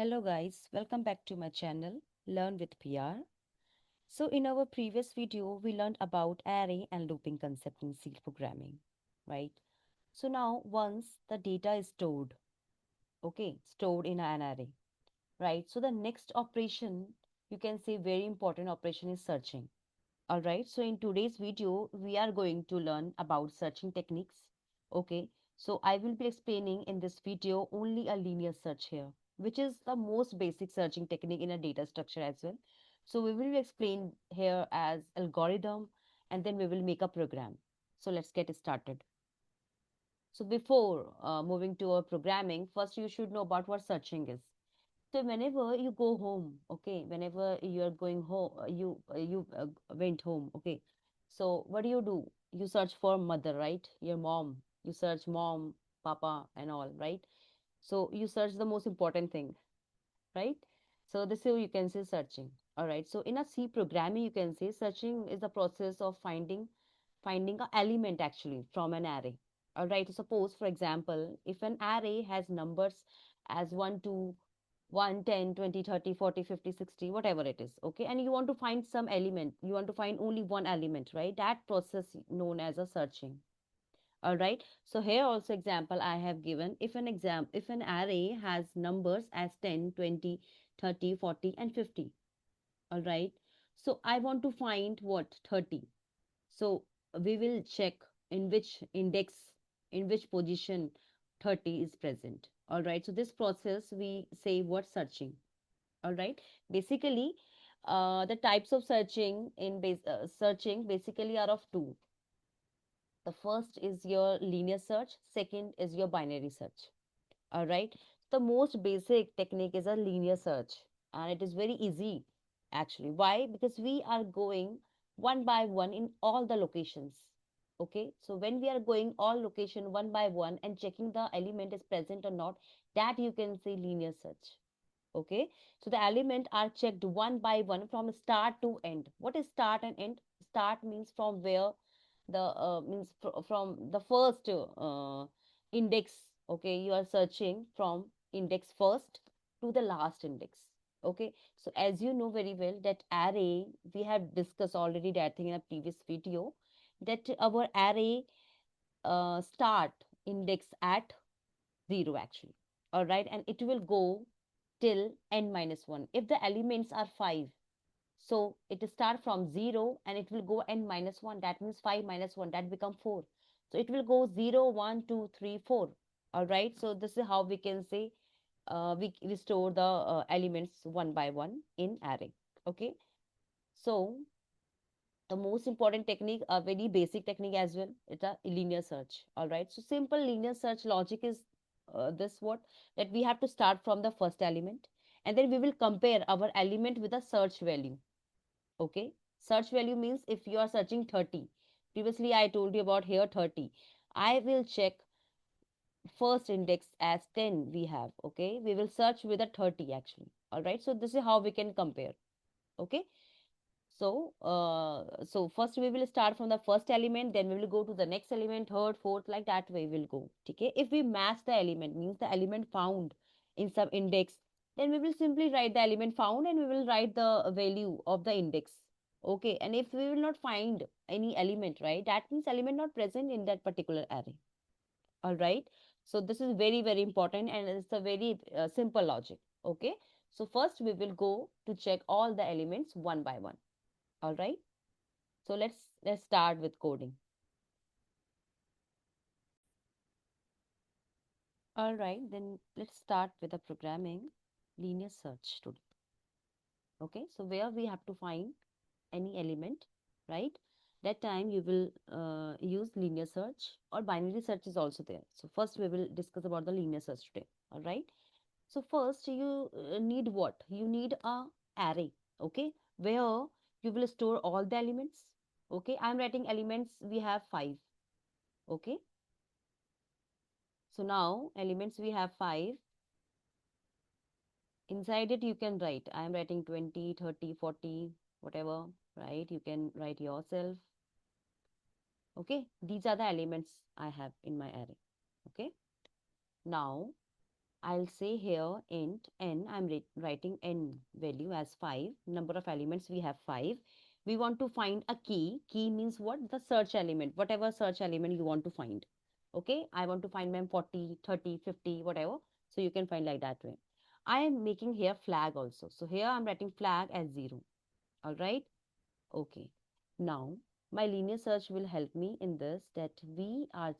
Hello guys, welcome back to my channel Learn with PR. So in our previous video we learned about array and looping concept in C programming, right? So now once the data is stored, stored in an array, right? So the next operation, you can say very important operation is searching. All right, so in today's video, we are going to learn about searching techniques. Okay, so I will be explaining in this video only a linear search here, which is the most basic searching technique in a data structure as well. So we will explain here as algorithm and then we will make a program. So let's get started. So before moving to our programming, first you should know about what searching is. So whenever you go home, okay, whenever you are going home, you went home, okay. So what do? You search for mother, right? Your mom. You search mom, papa, and all, right? So you search the most important thing, right? So this is you can say searching. All right. So in a C programming, you can say searching is the process of finding a element actually from an array. All right. Suppose, for example, if an array has numbers as 1 to 1, 10, 20, 30, 40, 50, 60, whatever it is. Okay. And you want to find some element. You want to find only one element, right? That process known as a searching. All right. So here also example I have given. If an array has numbers as 10, 20, 30, 40, and 50. All right. So I want to find what 30. So we will check in which index, in which position 30 is present. All right. So this process we say what searching. All right. Basically, the types of searching basically are of two. The first is your linear search, second is your binary search. All right. The most basic technique is a linear search, and it is very easy actually. Why? Because we are going one by one in all the locations. Okay. So when we are going all location one by one and checking the element is present or not, that you can say linear search. Okay. So the element are checked one by one from start to end. What is start and end? Start means from where the from the first index. Okay, you are searching from index first to the last index. Okay, so as you know very well that array, we have discussed already that thing in a previous video, that our array start index at 0 actually. All right, and it will go till n minus 1 if the elements are 5. So it start from 0 and it will go n minus 1. That means 5 minus 1, that become 4. So it will go 0, 1, 2, 3, 4. All right. So this is how we can say we store the elements one by one in array. Okay. So the most important technique, a very basic technique as well, it's a linear search. All right. So simple linear search logic is this what, that we have to start from the first element and then we will compare our element with a search value. Okay. Search value means if you are searching 30, previously I told you about here 30, I will check first index as 10 we have. Okay. We will search with a 30 actually. All right. So this is how we can compare. Okay. So first we will start from the first element, then we will go to the next element, third, fourth, like that way we'll go. Okay. If we match the element, means the element found in some index, then we will simply write the element found and we will write the value of the index. Okay. And if we will not find any element, right, that means element not present in that particular array. All right. So this is very, very important and it's a very simple logic. Okay. So first we will go to check all the elements one by one. All right. So let's start with coding. All right, then let's start with the programming linear search today. Okay, so where we have to find any element, right? That time you will use linear search or binary search is also there. So first we will discuss about the linear search today. All right. So first you need what? You need a array. Okay, where you will store all the elements. Okay, I'm writing elements. We have 5. Okay. So now elements we have 5. Inside it you can write. I am writing 20, 30, 40, whatever, right? You can write yourself. Okay. These are the elements I have in my array. Okay. Now I'll say here int n, I'm writing n value as 5. Number of elements we have 5. We want to find a key. Key means what? The search element, whatever search element you want to find. Okay, I want to find ma'am 40, 30, 50, whatever. So you can find like that way. I am making here flag also. So here I'm writing flag as 0. All right. Okay. Now, my linear search will help me in this that we are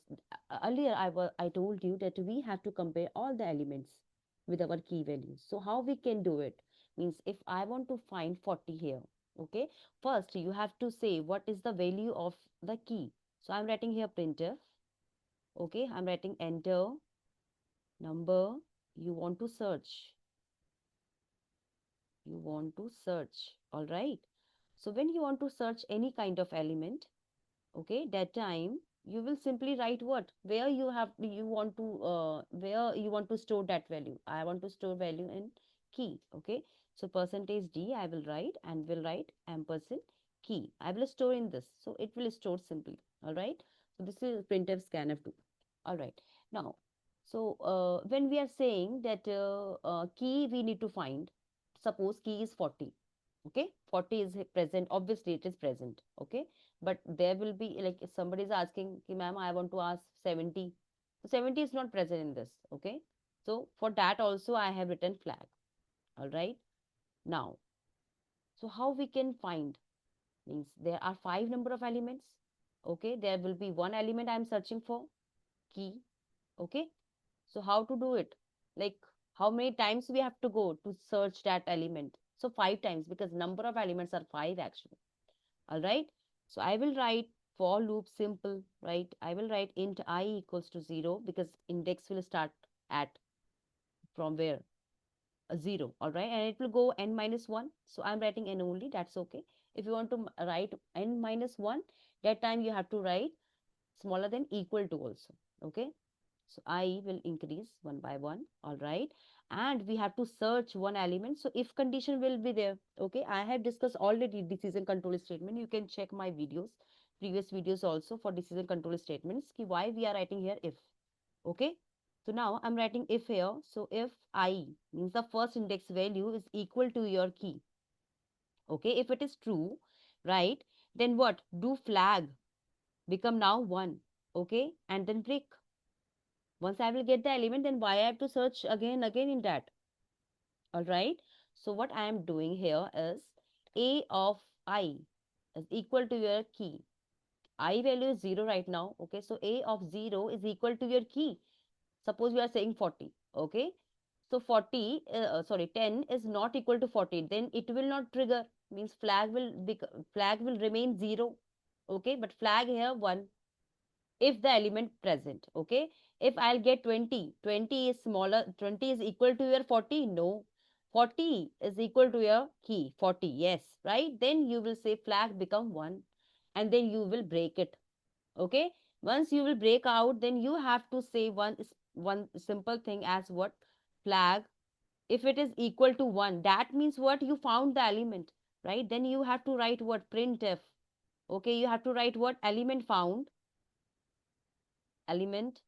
earlier I told you that we have to compare all the elements with our key values. So how we can do it? Means if I want to find 40 here, okay? First you have to say what is the value of the key. So I'm writing here printf. Okay, I'm writing enter number you want to search. You want to search. All right. So when you want to search any kind of element, okay, that time you will simply write what where you want to where you want to store that value. I want to store value in key. Okay, so percentage d I will write and will write ampersand key. I will store in this, so it will store simply. All right, so this is printf scanf 2. All right, now so when we are saying that key we need to find, suppose key is 40. Okay, 40 is present, obviously it is present. Okay, but there will be like if somebody is asking ki, ma'am I want to ask 70, so 70 is not present in this. Okay, so for that also I have written flag. All right, now so how we can find, means there are 5 number of elements. Okay, there will be one element I am searching for, key. Okay, so how to do it, like how many times we have to go to search that element? So 5 times, because number of elements are 5 actually. All right, so I will write for loop simple, right? I will write int I equals to 0, because index will start at from where? A 0. All right, and it will go n minus 1. So I'm writing n only, that's okay. If you want to write n minus 1, that time you have to write smaller than equal to also. Okay, so I will increase one by one. All right, and we have to search one element. So if condition will be there. Okay, I have discussed already decision control statement. You can check my videos, previous videos also for decision control statements, ki why we are writing here if. Okay, so now I'm writing if here. So if I means the first index value is equal to your key. Okay, if it is true, right, then what? Do flag become now 1. Okay, and then break. Once I will get the element, then why I have to search again in that? All right. So what I am doing here is a of I is equal to your key. I value is 0 right now. Okay. So a of 0 is equal to your key. Suppose we are saying 40. Okay. So 40, sorry, 10 is not equal to 40. Then it will not trigger. Means flag will remain 0. Okay. But flag here 1. If the element present. Okay, if I'll get 20, 20 is smaller, 20 is equal to your 40. No, 40 is equal to your key 40. Yes, right, then you will say flag become 1, and then you will break it. Okay, once you will break out, then you have to say one simple thing as what? Flag, if it is equal to 1, that means what? You found the element, right? Then you have to write what? Printf. Okay, you have to write what? Element found. Element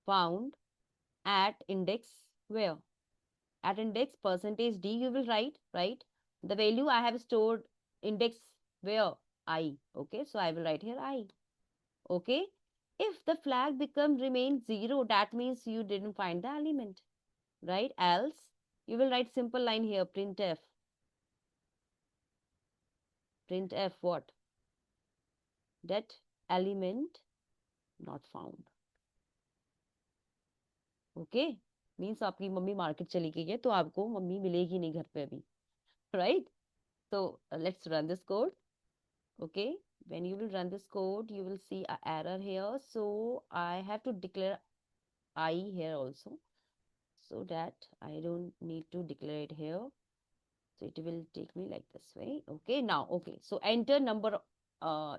found at index where? At index percentage d you will write, right? The value I have stored index where? I. Okay, so I will write here I. Okay, if the flag become remain 0, that means you didn't find the element, right? Else you will write simple line here, printf. Printf what? That element not found. Okay, means आपकी mummy market चली गई है तो आपको mummy मिलेगी नहीं घर पे अभी, right? So let's run this code. Okay, when you will run this code, you will see a error here. So I have to declare I here also, so that I don't need to declare it here. So it will take me like this way. Okay, now okay, so enter number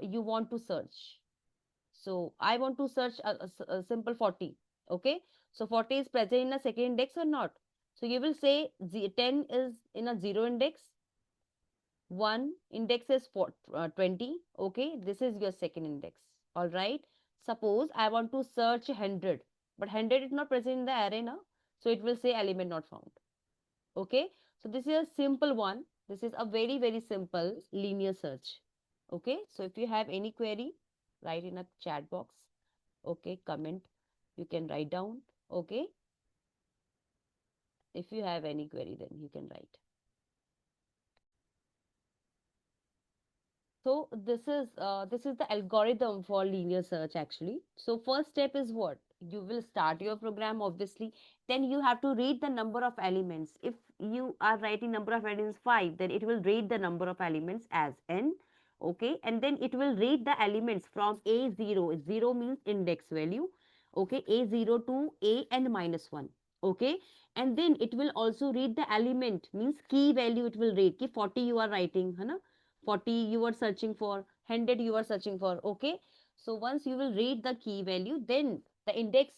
you want to search. So I want to search a simple 40. Okay, so 40 is present in a second index or not? So you will say 10 is in a 0 index, 1 index is for 20. Okay, this is your second index. All right, suppose I want to search 100. but 100 is not present in the array now, so it will say element not found. Okay, so this is a simple one. This is a very very simple linear search. Okay, so if you have any query, write in a chat box. Okay, comment, you can write down. Okay, if you have any query, then you can write. So this is the algorithm for linear search actually. So first step is what? You will start your program obviously. Then you have to read the number of elements. If you are writing number of elements 5, then it will read the number of elements as n. Okay, and then it will read the elements from A0. 0 means index value. Okay, A0 to AN minus 1. Okay, and then it will also read the element means key value. It will read ki 40 you are writing, है ना? 40 you are searching for, 100 you are searching for. Okay, so once you will read the key value, then the index,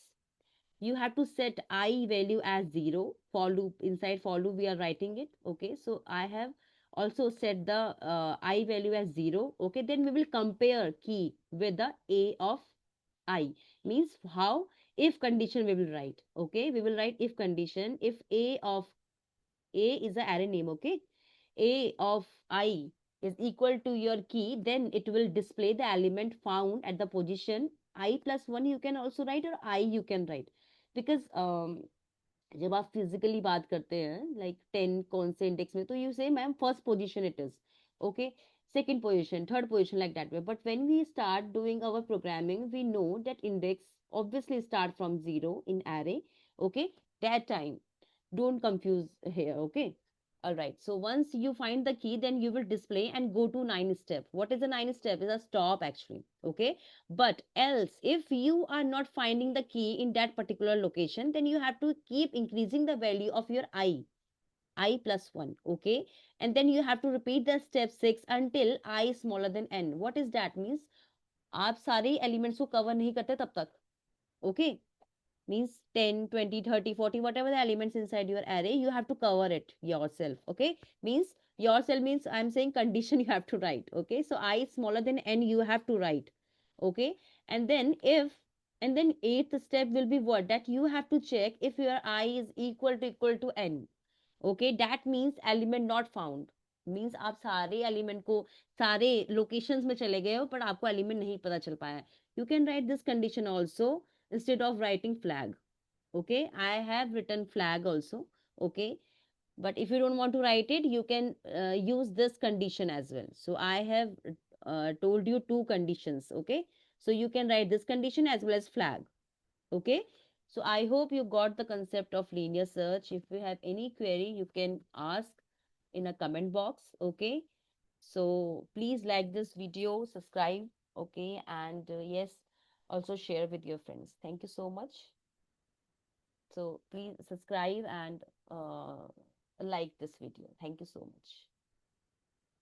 you have to set I value as 0. For loop, inside for loop we are writing it. Okay, so I have also set the I value as 0. Okay, then we will compare key with the A of I, means how, if condition we will write. Okay, we will write if condition, if A of A is the array name. Okay, A of I is equal to your key, then it will display the element found at the position I plus 1 you can also write, or I you can write. Because जब आप physically बात करते हैं like 10 कौन से index में, तो you से ma'am first position it is, okay, second position, third position, like that way. But when we start doing our programming, we know that index obviously start from 0 in array. Okay, that time don't confuse here. Okay, all right, so once you find the key, then you will display and go to 9 step. What is the 9 step? Is a stop actually. Okay, but else if you are not finding the key in that particular location, then you have to keep increasing the value of your I plus 1. Okay, and then you have to repeat the step 6 until I smaller than n. What is that? Means आप सारे elements को cover नहीं करते तब तक. Okay, means 10, 20, 30, 40, whatever the elements inside your array, you have to cover it yourself. Okay, means yourself means I'm saying condition you have to write. Okay, so I smaller than n you have to write. Okay, and then if, and then eighth step will be what, that you have to check if your I is equal to n. Okay, that means element not found. Means आप सारे element को, सारे locations में चले गए हो, पर आपको एलिमेंट नहीं पता चल पाया. You can write this condition also instead of writing flag. Okay, I have written flag also. Okay, but if you don't want to write it, you can use this condition as well. So I have told you two conditions. Okay, so you can write this condition as well as flag. Okay, so I hope you got the concept of linear search. If you have any query, you can ask in a comment box. Okay, so please like this video, subscribe. Okay, and yes, also share with your friends. Thank you so much. So please subscribe and like this video. Thank you so much.